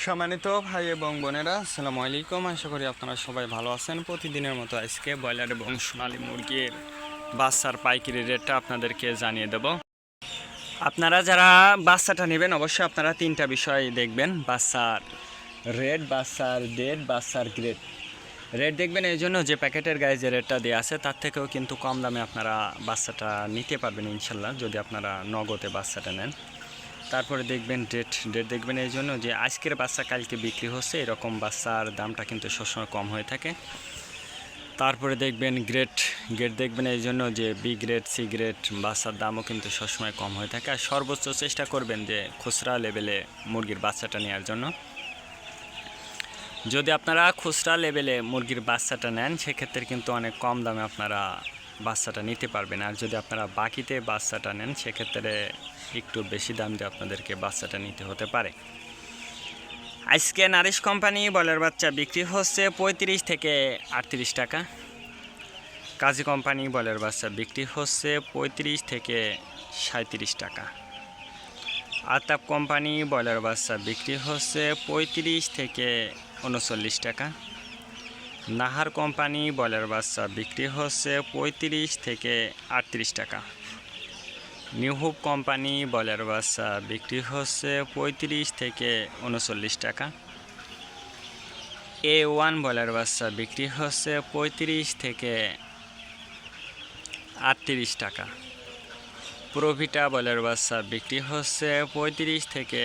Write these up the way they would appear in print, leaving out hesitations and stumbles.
সম্মানিত ভাই এবং বোনেরা, আসসালামু আলাইকুম। আশা করি আপনারা সবাই ভালো আছেন। প্রতিদিনের মতো আজকে ব্রয়লার এবং সোনালী মুরগির বাচ্চার পাইকারি রেটটা আপনাদেরকে জানিয়ে দেব। আপনারা যারা বাচ্চাটা নেবেন অবশ্যই আপনারা তিনটা বিষয় দেখবেন: বাচ্চার রেট, বাচ্চার ডেট, বাচ্চার গ্রেড। রেট দেখবেন এই জন্য যে প্যাকেটের গায়ে যে রেটটা দেওয়া আছে তার থেকেও কিন্তু কম দামে আপনারা বাচ্চাটা নিতে পারবেন ইনশাল্লাহ, যদি আপনারা নগদে বাচ্চাটা নেন। তারপরে দেখবেন ডেট দেখবেন এই জন্য যে আজকের বাচ্চা কালকে বিক্রি হচ্ছে, এরকম বাচ্চার দামটা কিন্তু সবসময় কম হয়ে থাকে। তারপরে দেখবেন গ্রেড দেখবেন এই জন্য যে বি গ্রেড, সি গ্রেড বাচ্চার দামও কিন্তু সবসময় কম হয়ে থাকে। আর সর্বোচ্চ চেষ্টা করবেন যে খুচরা লেভেলে মুরগির বাচ্চাটা নেওয়ার জন্য। যদি আপনারা খুচরা লেভেলে মুরগির বাচ্চাটা নেন সেক্ষেত্রে কিন্তু অনেক কম দামে আপনারা বাচ্চাটা নিতে পারবেন। আর যদি আপনারা বাকিতে বাচ্চাটা নেন সেক্ষেত্রে একটু বেশি দাম দিয়ে আপনাদেরকে বাচ্চাটা নিতে হতে পারে। আজকে নারিশ কোম্পানি ব্রয়লার বাচ্চা বিক্রি হচ্ছে 35 থেকে 38 টাকা। কাজী কোম্পানি ব্রয়লার বাচ্চা বিক্রি হচ্ছে 35 থেকে 37 টাকা। আতাপ কোম্পানি ব্রয়লার বাচ্চা বিক্রি হচ্ছে 35 থেকে 39 টাকা। নাহার কোম্পানি ব্রয়লার বাচ্চা বিক্রি হচ্ছে 35 থেকে 38 টাকা। নিউ হোপ কোম্পানি ব্রয়লার বাচ্চা বিক্রি হচ্ছে 35 থেকে 39 টাকা। A1 ব্রয়লার বাচ্চা বিক্রি হচ্ছে 35 থেকে 38 টাকা। প্রোভিটা ব্রয়লার বাচ্চা বিক্রি হচ্ছে 35 থেকে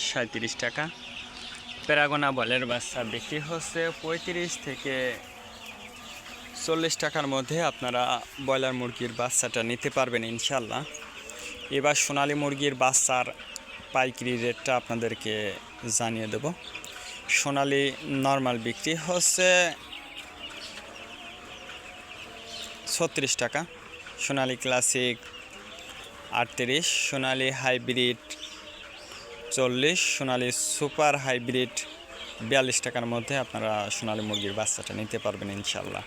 37 টাকা। প্যারাগোনা ব্রয়লার বাচ্চা বিক্রি হচ্ছে 35 থেকে 40 টাকার মধ্যে আপনারা ব্রয়লার মুরগির বাচ্চাটা নিতে পারবেন ইনশাল্লাহ। এবার সোনালী মুরগির বাচ্চার পাইকারি রেটটা আপনাদেরকে জানিয়ে দেব। সোনালী নর্মাল বিক্রি হচ্ছে 36 টাকা, সোনালী ক্লাসিক 38, সোনালী হাইব্রিড 40, সোনালী সুপার হাইব্রিড 42 টাকার মধ্যে আপনারা সোনালী মুরগির বাচ্চাটা নিতে পারবেন ইনশাল্লাহ।